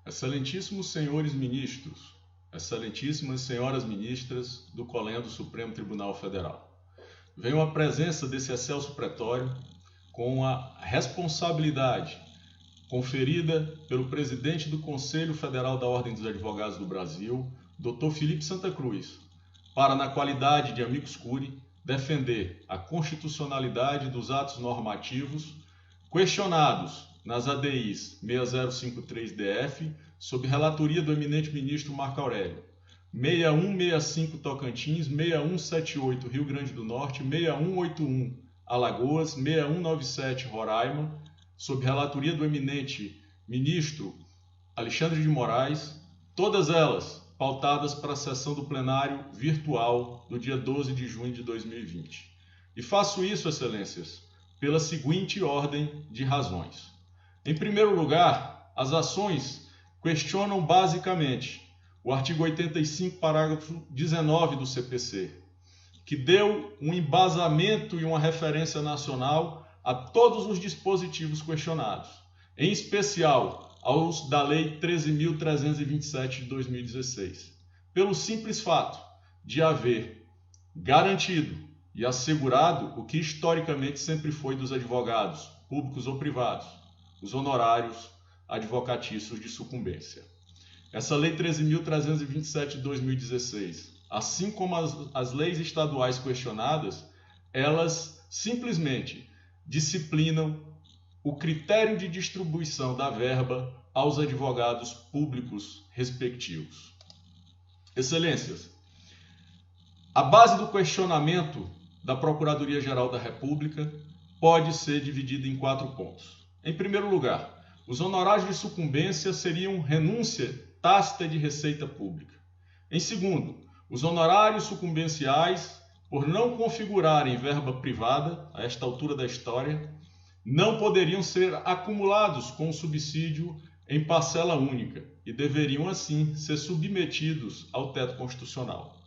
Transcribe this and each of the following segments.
Excelentíssimos senhores ministros, excelentíssimas senhoras ministras do Colégio do Supremo Tribunal Federal, venho à presença desse excelso pretório com a responsabilidade conferida pelo presidente do Conselho Federal da Ordem dos Advogados do Brasil, Dr. Felipe Santa Cruz, para, na qualidade de amicus curiae, defender a constitucionalidade dos atos normativos questionados nas ADIs 6053-DF, sob relatoria do eminente ministro Marco Aurélio, 6165 Tocantins, 6178 Rio Grande do Norte, 6181 Alagoas, 6197 Roraima, sob relatoria do eminente ministro Alexandre de Moraes, todas elas pautadas para a sessão do plenário virtual do dia 12 de junho de 2020. E faço isso, excelências, pela seguinte ordem de razões. Em primeiro lugar, as ações questionam basicamente o artigo 85, parágrafo 19 do CPC, que deu um embasamento e uma referência nacional a todos os dispositivos questionados, em especial aos da Lei 13.327 de 2016, pelo simples fato de haver garantido e assegurado o que historicamente sempre foi dos advogados, públicos ou privados, os honorários advocatícios de sucumbência. Essa Lei 13.327 de 2016, assim como as leis estaduais questionadas, elas simplesmente disciplinam o critério de distribuição da verba aos advogados públicos respectivos. Excelências, a base do questionamento da Procuradoria-Geral da República pode ser dividida em 4 pontos. Em primeiro lugar, os honorários de sucumbência seriam renúncia tácita de receita pública. Em segundo, os honorários sucumbenciais, por não configurarem verba privada, a esta altura da história, não poderiam ser acumulados com subsídio em parcela única e deveriam, assim, ser submetidos ao teto constitucional.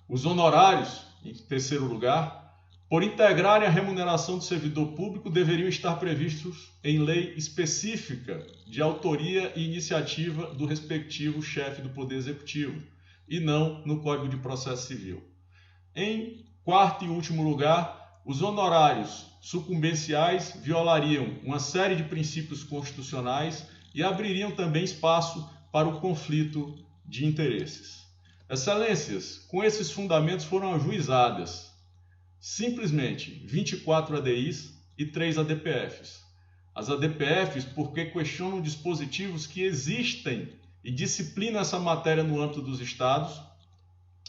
Os honorários, em terceiro lugar, por integrarem a remuneração do servidor público, deveriam estar previstos em lei específica de autoria e iniciativa do respectivo chefe do Poder Executivo, e não no Código de Processo Civil. Em quarto e último lugar, os honorários sucumbenciais violariam uma série de princípios constitucionais e abririam também espaço para o conflito de interesses. Excelências, com esses fundamentos foram ajuizadas simplesmente 24 ADIs e 3 ADPFs. As ADPFs porque questionam dispositivos que existem e disciplinam essa matéria no âmbito dos estados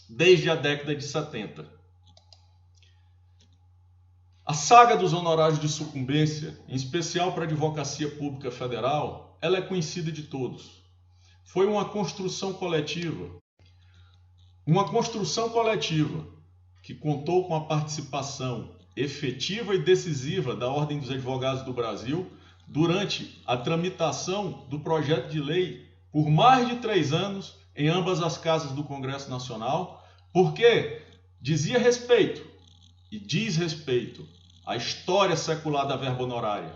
desde a década de 70. A saga dos honorários de sucumbência, em especial para a Advocacia Pública Federal, ela é conhecida de todos. Foi uma construção coletiva que contou com a participação efetiva e decisiva da Ordem dos Advogados do Brasil durante a tramitação do projeto de lei por mais de 3 anos em ambas as casas do Congresso Nacional, porque dizia respeito e diz respeito à história secular da verba honorária,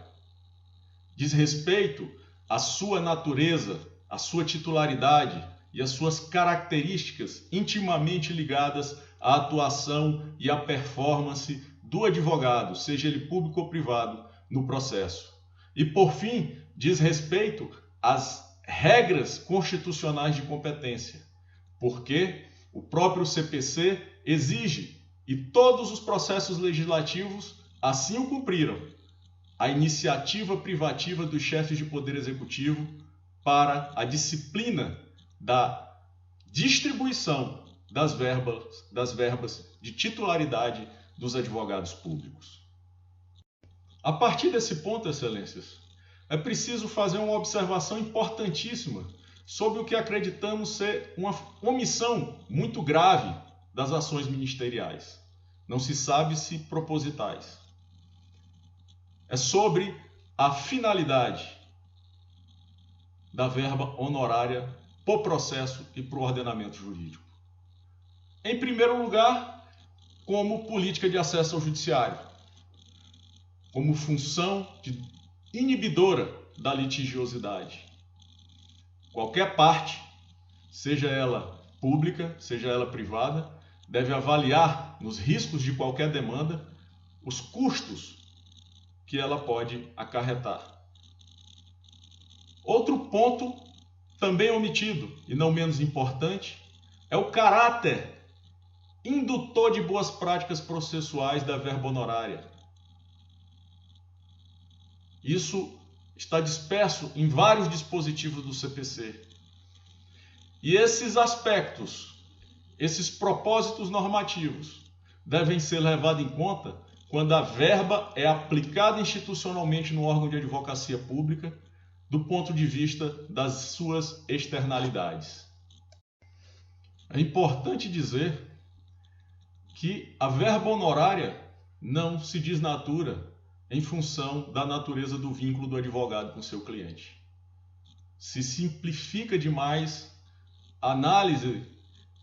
diz respeito à sua natureza, à sua titularidade e às suas características intimamente ligadas à atuação e à performance do advogado, seja ele público ou privado, no processo. E, por fim, diz respeito às regras constitucionais de competência, porque o próprio CPC exige, e todos os processos legislativos assim o cumpriram, a iniciativa privativa dos chefes de poder executivo para a disciplina da distribuição das verbas de titularidade dos advogados públicos. A partir desse ponto, excelências, é preciso fazer uma observação importantíssima sobre o que acreditamos ser uma omissão muito grave das ações ministeriais. Não se sabe se propositais. É sobre a finalidade da verba honorária para o processo e para o ordenamento jurídico. Em primeiro lugar, como política de acesso ao judiciário, como função inibidora da litigiosidade. Qualquer parte, seja ela pública, seja ela privada, deve avaliar nos riscos de qualquer demanda os custos que ela pode acarretar. Outro ponto também omitido e não menos importante é o caráter indutor de boas práticas processuais da verba honorária. Isso está disperso em vários dispositivos do CPC. E esses aspectos, esses propósitos normativos, devem ser levados em conta quando a verba é aplicada institucionalmente no órgão de advocacia pública, do ponto de vista das suas externalidades. É importante dizer que a verba honorária não se desnatura em função da natureza do vínculo do advogado com seu cliente. Se simplifica demais a análise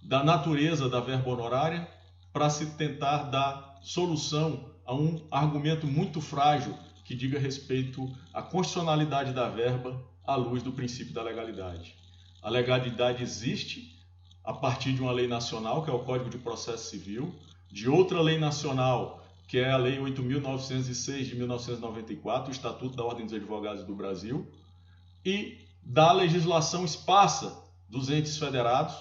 da natureza da verba honorária para se tentar dar solução a um argumento muito frágil que diga respeito à constitucionalidade da verba à luz do princípio da legalidade. A legalidade existe a partir de uma lei nacional, que é o Código de Processo Civil, de outra lei nacional, que é a Lei 8.906 de 1994, o Estatuto da Ordem dos Advogados do Brasil, e da legislação esparsa dos entes federados,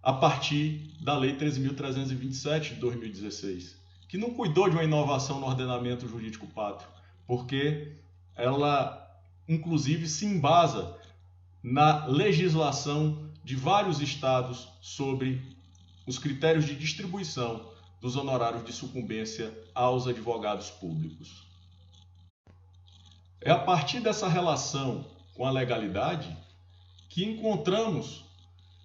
a partir da Lei 13.327 de 2016, que não cuidou de uma inovação no ordenamento jurídico pátrio, porque ela, inclusive, se embasa na legislação de vários estados sobre os critérios de distribuição dos honorários de sucumbência aos advogados públicos. É a partir dessa relação com a legalidade que encontramos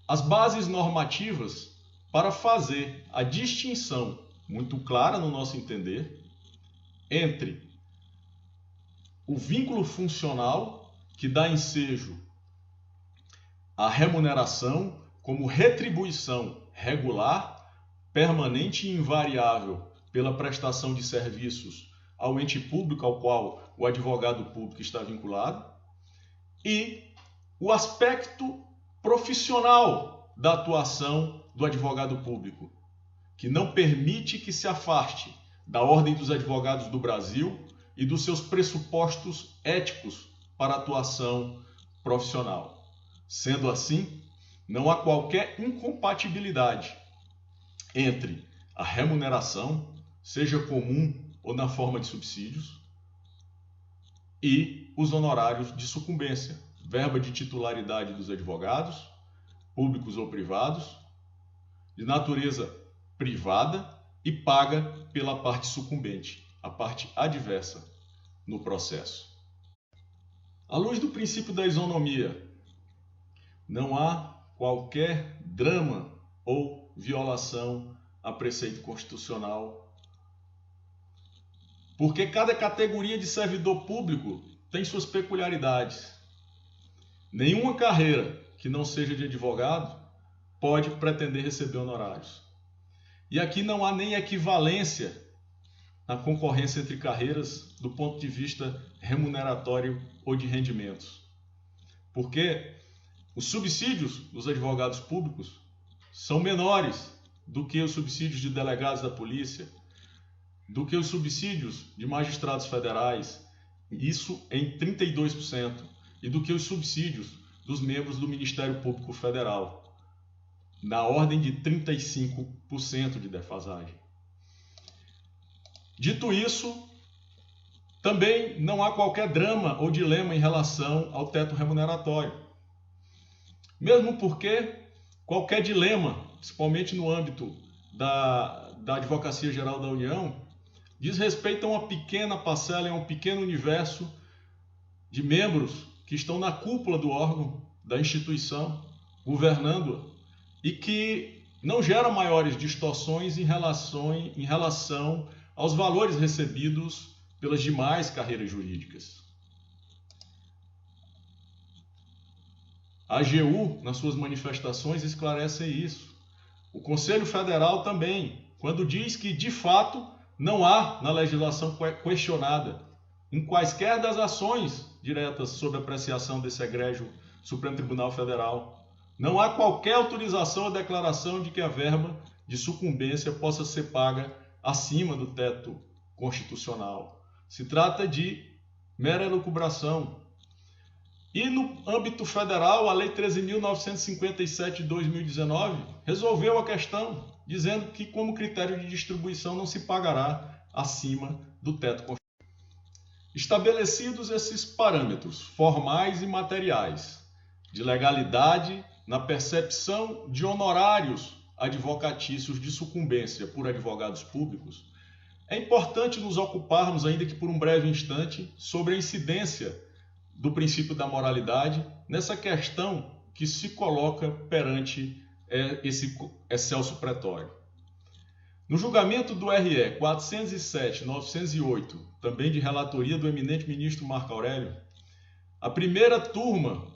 as bases normativas para fazer a distinção muito clara, no nosso entender, entre o vínculo funcional, que dá ensejo à remuneração como retribuição regular, permanente e invariável pela prestação de serviços ao ente público ao qual o advogado público está vinculado, e o aspecto profissional da atuação do advogado público, que não permite que se afaste da Ordem dos Advogados do Brasil e dos seus pressupostos éticos para a atuação profissional. Sendo assim, não há qualquer incompatibilidade entre a remuneração, seja comum ou na forma de subsídios, e os honorários de sucumbência, verba de titularidade dos advogados, públicos ou privados, de natureza privada e paga pela parte sucumbente, a parte adversa no processo. À luz do princípio da isonomia, não há qualquer drama ou violação a preceito constitucional, porque cada categoria de servidor público tem suas peculiaridades. Nenhuma carreira que não seja de advogado pode pretender receber honorários. E aqui não há nem equivalência na concorrência entre carreiras do ponto de vista remuneratório ou de rendimentos. Porque os subsídios dos advogados públicos são menores do que os subsídios de delegados da polícia, do que os subsídios de magistrados federais, isso em 32%, e do que os subsídios dos membros do Ministério Público Federal, na ordem de 35% de defasagem. Dito isso, também não há qualquer drama ou dilema em relação ao teto remuneratório. Mesmo porque qualquer dilema, principalmente no âmbito da Advocacia Geral da União, diz respeito a uma pequena parcela, a um pequeno universo de membros que estão na cúpula do órgão, da instituição, governando-a, e que não gera maiores distorções em relação aos valores recebidos pelas demais carreiras jurídicas. A AGU, nas suas manifestações, esclarece isso. O Conselho Federal também, quando diz que, de fato, não há na legislação questionada em quaisquer das ações diretas sobre apreciação desse egrégio Supremo Tribunal Federal. Não há qualquer autorização ou declaração de que a verba de sucumbência possa ser paga acima do teto constitucional. Se trata de mera elucubração. E no âmbito federal, a Lei 13.957 de 2019 resolveu a questão, dizendo que como critério de distribuição não se pagará acima do teto constitucional. Estabelecidos esses parâmetros formais e materiais de legalidade na percepção de honorários advocatícios de sucumbência por advogados públicos, é importante nos ocuparmos, ainda que por um breve instante, sobre a incidência do princípio da moralidade nessa questão que se coloca perante esse excelso pretório. No julgamento do RE 407/908, também de relatoria do eminente ministro Marco Aurélio, a primeira turma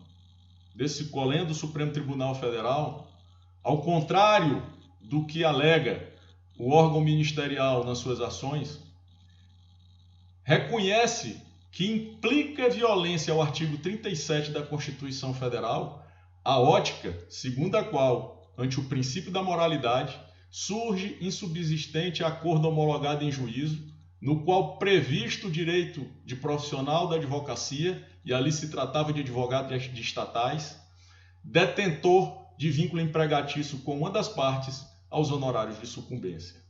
desse colém do Supremo Tribunal Federal, ao contrário do que alega o órgão ministerial nas suas ações, reconhece que implica violência ao artigo 37 da Constituição Federal a ótica segundo a qual, ante o princípio da moralidade, surge insubsistente acordo homologado em juízo, no qual previsto o direito de profissional da advocacia, e ali se tratava de advogado de estatais, detentor de vínculo empregatício com uma das partes aos honorários de sucumbência.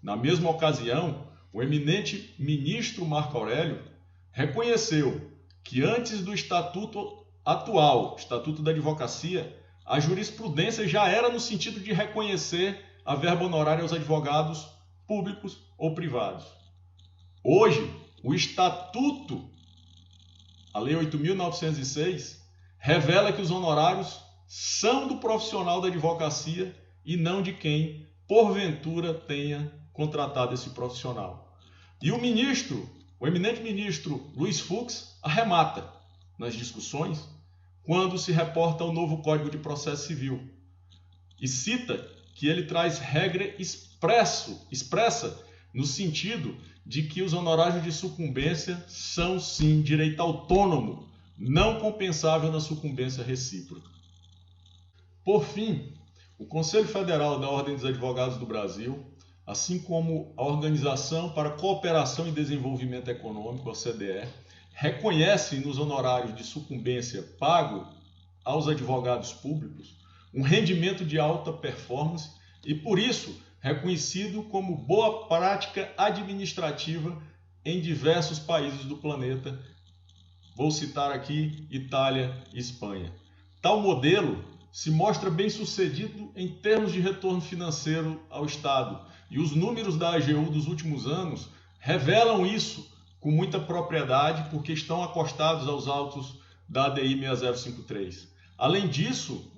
Na mesma ocasião, o eminente ministro Marco Aurélio reconheceu que antes do estatuto atual, Estatuto da Advocacia, a jurisprudência já era no sentido de reconhecer a verba honorária aos advogados públicos ou privados. Hoje, o Estatuto, a Lei 8.906, revela que os honorários são do profissional da advocacia e não de quem, porventura, tenha contratado esse profissional. E o eminente ministro Luiz Fux arremata nas discussões quando se reporta ao novo Código de Processo Civil e cita que ele traz regra expressa no sentido de que os honorários de sucumbência são, sim, direito autônomo, não compensável na sucumbência recíproca. Por fim, o Conselho Federal da Ordem dos Advogados do Brasil, assim como a Organização para a Cooperação e Desenvolvimento Econômico, a OCDE, reconhecem nos honorários de sucumbência pago aos advogados públicos um rendimento de alta performance e, por isso, reconhecido como boa prática administrativa em diversos países do planeta. Vou citar aqui Itália e Espanha. Tal modelo se mostra bem sucedido em termos de retorno financeiro ao Estado, e os números da AGU dos últimos anos revelam isso com muita propriedade, porque estão acostados aos autos da ADI 6053. Além disso,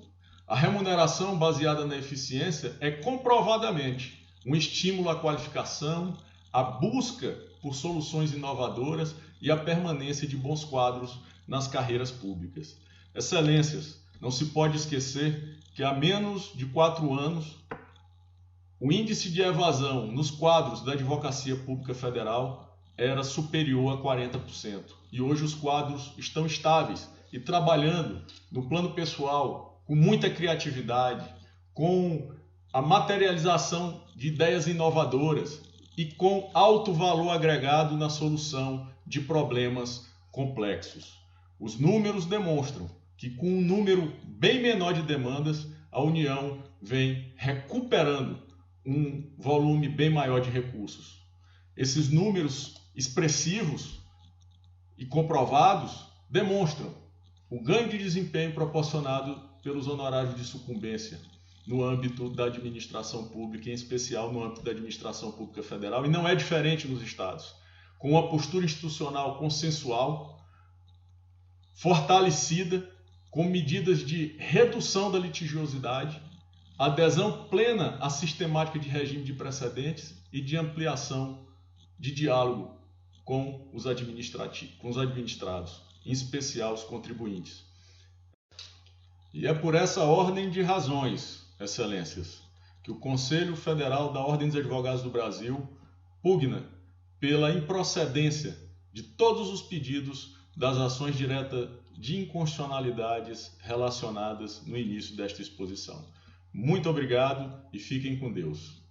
a remuneração baseada na eficiência é comprovadamente um estímulo à qualificação, à busca por soluções inovadoras e à permanência de bons quadros nas carreiras públicas. Excelências, não se pode esquecer que há menos de 4 anos o índice de evasão nos quadros da Advocacia Pública Federal era superior a 40%. E hoje os quadros estão estáveis e trabalhando no plano pessoal com muita criatividade, com a materialização de ideias inovadoras e com alto valor agregado na solução de problemas complexos. Os números demonstram que com um número bem menor de demandas, a União vem recuperando um volume bem maior de recursos. Esses números expressivos e comprovados demonstram o ganho de desempenho proporcionado pelos honorários de sucumbência no âmbito da administração pública, em especial no âmbito da administração pública federal, e não é diferente nos estados, com uma postura institucional consensual, fortalecida, com medidas de redução da litigiosidade, adesão plena à sistemática de regime de precedentes e de ampliação de diálogo com os administrados, em especial os contribuintes. E é por essa ordem de razões, excelências, que o Conselho Federal da Ordem dos Advogados do Brasil pugna pela improcedência de todos os pedidos das ações diretas de inconstitucionalidades relacionadas no início desta exposição. Muito obrigado e fiquem com Deus.